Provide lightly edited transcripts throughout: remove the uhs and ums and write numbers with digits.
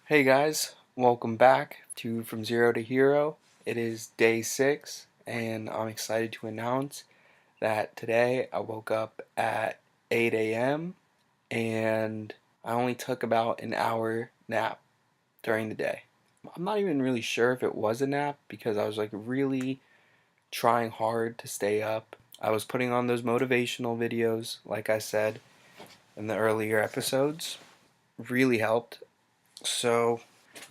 Hey guys, welcome back to From Zero to Hero. It is day 6, and I'm excited to announce that today I woke up at 8 a.m. and I only took about an hour nap during the day. I'm not even really sure if it was a nap because I was like really trying hard to stay up. I was putting on those motivational videos, like I said in the earlier episodes. Really helped. So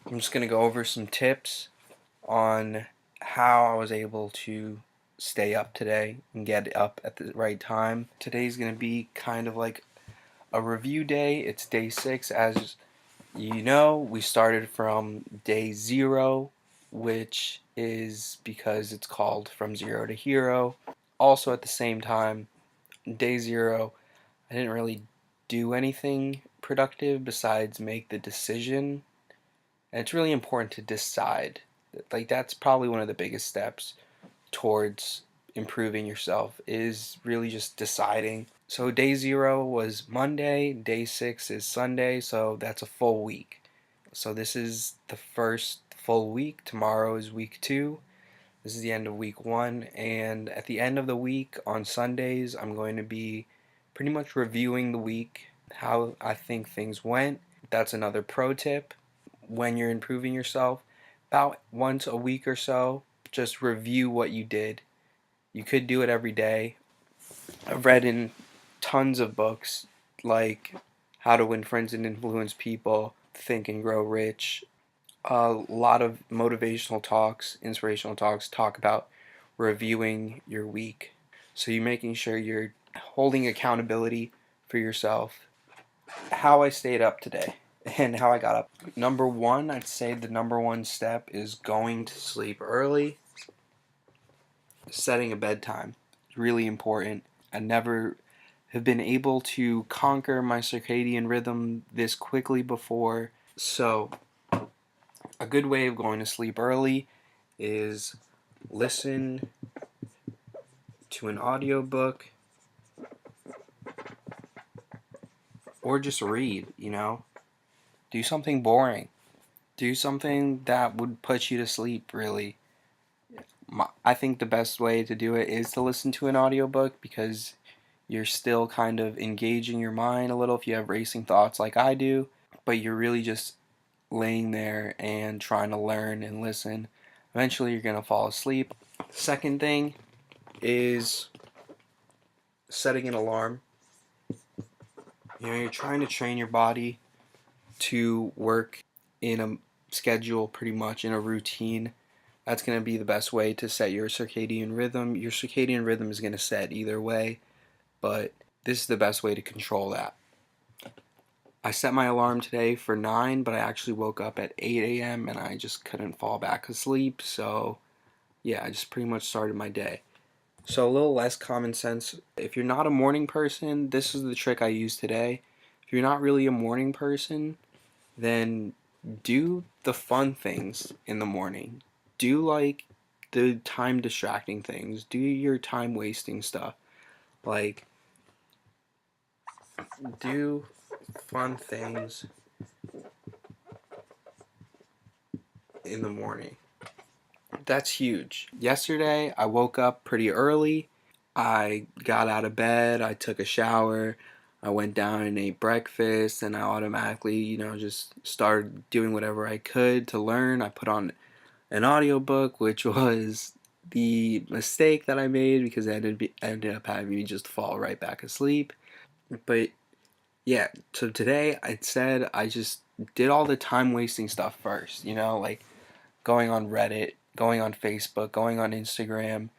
I'm just going to go over some tips on how I was able to stay up today and get up at the right time. Today's going to be kind of like a review day. It's day 6. As you know, we started from day 0, which is because it's called From Zero to Hero. Also, at the same time, day 0, I didn't really do anything productive besides make the decision. And it's really important to decide. Like, that's probably one of the biggest steps towards improving yourself, is really just deciding. So day 0 was Monday, day 6 is Sunday, so that's a full week. So this is the first full week. Tomorrow is week 2. This is the end of week 1, and at the end of the week on Sundays, I'm going to be pretty much reviewing the week, how I think things went. That's another pro tip. When you're improving yourself, about once a week or so, just review what you did. You could do it every day. I've read in tons of books like How to Win Friends and Influence People, Think and Grow Rich. A lot of motivational talks, inspirational talks talk about reviewing your week. So you're making sure you're holding accountability for yourself. How I stayed up today and how I got up. Number 1, I'd say the number 1 step is going to sleep early. Setting a bedtime is really important. I never have been able to conquer my circadian rhythm this quickly before. So a good way of going to sleep early is listen to an audiobook or just read, Do something boring. Do something that would put you to sleep, really. I think the best way to do it is to listen to an audiobook because you're still kind of engaging your mind a little if you have racing thoughts like I do, but you're really just laying there and trying to learn and listen. Eventually you're going to fall asleep. Second thing is setting an alarm. You're trying to train your body to work in a schedule, pretty much in a routine. That's going to be the best way to set your circadian rhythm. Your circadian rhythm is going to set either way, but this is the best way to control that. I set my alarm today for 9, but I actually woke up at 8 a.m. and I just couldn't fall back asleep, so yeah, I just pretty much started my day. So a little less common sense. If you're not a morning person, this is the trick I used today. If you're not really a morning person, then do the fun things in the morning. Do like the time distracting things. Do your time wasting stuff. Like, do fun things in the morning. That's huge. Yesterday, I woke up pretty early. I got out of bed, I took a shower, I went down and ate breakfast, and I automatically, just started doing whatever I could to learn. I put on an audiobook, which was the mistake that I made because I ended up having me just fall right back asleep. But yeah, so today I said I just did all the time wasting stuff first, like going on Reddit, going on Facebook, going on Instagram,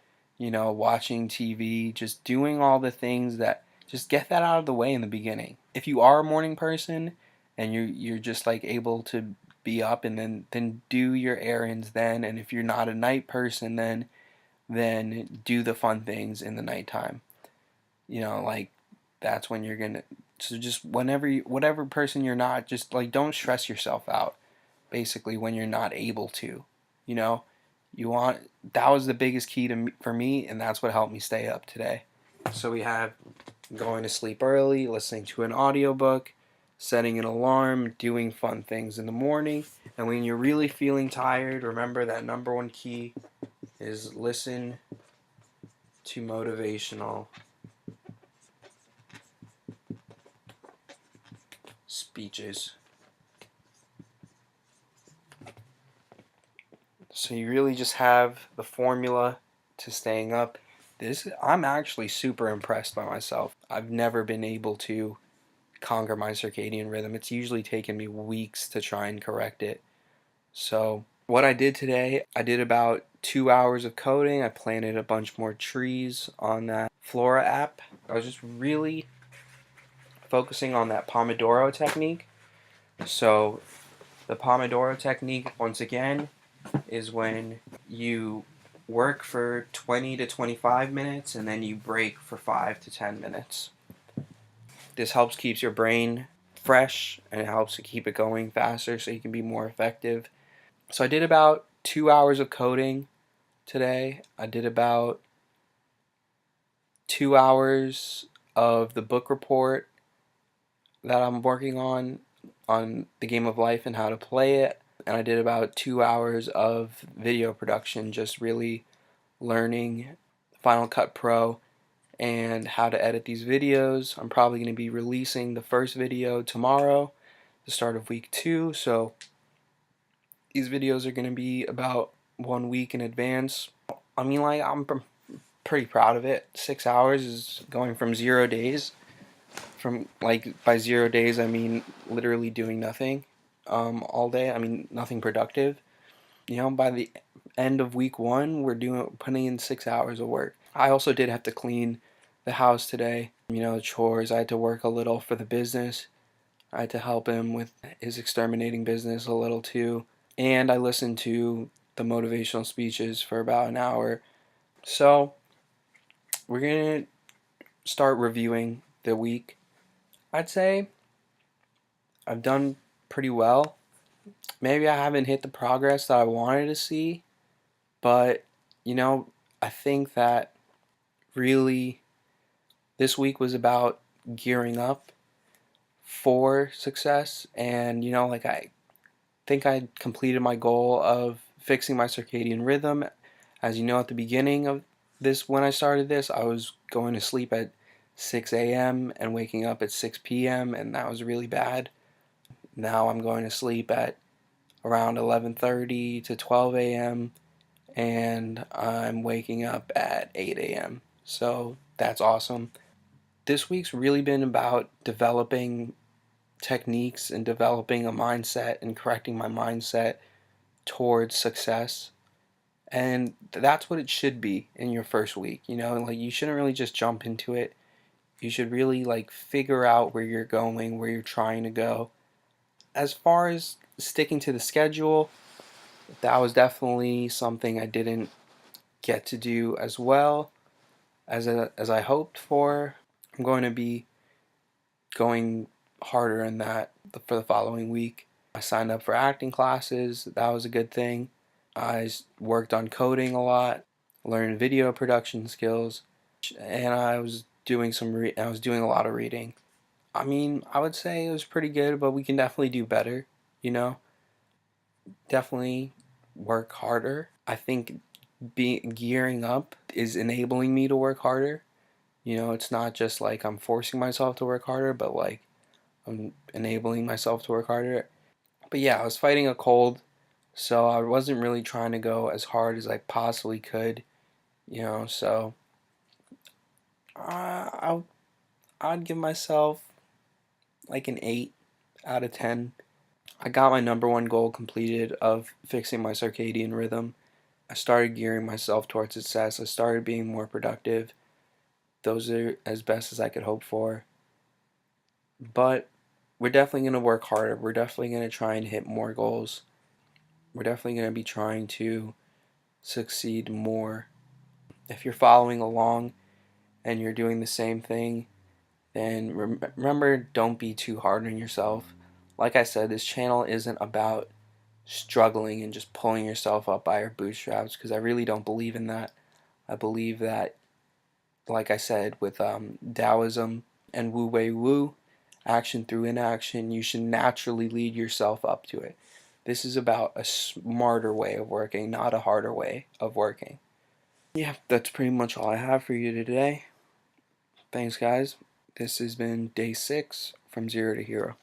watching TV, just doing all the things that just get that out of the way in the beginning. If you are a morning person and you're just like able to be up and then do your errands then, and if you're not a night person then do the fun things in the nighttime. Like that's when you're gonna, so just whatever person you're not, just like don't stress yourself out basically when you're not able to. You know, that was the biggest key for me, and that's what helped me stay up today. So we have going to sleep early, listening to an audiobook, setting an alarm, doing fun things in the morning. And when you're really feeling tired, remember that number one key is listen to motivational speeches. So you really just have the formula to staying up. I'm actually super impressed by myself. I've never been able to conquer my circadian rhythm. It's usually taken me weeks to try and correct it. So what I did today, I did about 2 hours of coding. I planted a bunch more trees on that Flora app. I was just really focusing on that Pomodoro technique. So the Pomodoro technique, once again, is when you work for 20 to 25 minutes and then you break for 5 to 10 minutes. This helps keeps your brain fresh and it helps to keep it going faster so you can be more effective. So I did about 2 hours of coding today. I did about 2 hours of the book report that I'm working on the game of life and how to play it. And I did about 2 hours of video production, just really learning Final Cut Pro and how to edit these videos. I'm probably going to be releasing the first video tomorrow, the start of week 2. So these videos are going to be about 1 week in advance. I mean, like, I'm pretty proud of it. 6 hours is going from 0 days. From, like, by 0 days, I mean literally doing nothing all day. I mean, nothing productive. You know, by the end of week 1, we're putting in 6 hours of work. I also did have to clean the house today. You know, chores. I had to work a little for the business. I had to help him with his exterminating business a little too. And I listened to the motivational speeches for about an hour. So we're going to start reviewing the week. I'd say I've done pretty well. Maybe I haven't hit the progress that I wanted to see, but you know, I think that really this week was about gearing up for success. And you know, like, I think I completed my goal of fixing my circadian rhythm. As you know, at the beginning of this, when I started this, I was going to sleep at 6 a.m. and waking up at 6 p.m. and that was really bad. Now I'm going to sleep at around 11:30 to 12 a.m. and I'm waking up at 8 a.m. So that's awesome. This week's really been about developing techniques and developing a mindset and correcting my mindset towards success. And that's what it should be in your first week. You know, like, you shouldn't really just jump into it. You should really, like, figure out where you're going, where you're trying to go. As far as sticking to the schedule, that was definitely something I didn't get to do as well as I hoped for. I'm going to be going harder in that for the following week. I signed up for acting classes. That was a good thing. I worked on coding a lot, learned video production skills, and I was doing I was doing a lot of reading. I mean, I would say it was pretty good, but we can definitely do better, you know? Definitely work harder. I think gearing up is enabling me to work harder. You know, it's not just like I'm forcing myself to work harder, but like I'm enabling myself to work harder. But yeah, I was fighting a cold, so I wasn't really trying to go as hard as I possibly could, you know, so I'd give myself like an 8 out of 10. I got my number one goal completed of fixing my circadian rhythm. I started gearing myself towards success. I started being more productive. Those are as best as I could hope for. But we're definitely going to work harder. We're definitely going to try and hit more goals. We're definitely going to be trying to succeed more. If you're following along and you're doing the same thing, then remember, don't be too hard on yourself. Like I said, this channel isn't about struggling and just pulling yourself up by your bootstraps, because I really don't believe in that. I believe that, like I said, with Taoism and Wu Wei Wu, action through inaction. You should naturally lead yourself up to it. This is about a smarter way of working, not a harder way of working. Yeah, that's pretty much all I have for you today. Thanks, guys. This has been day 6 from Zero to Hero.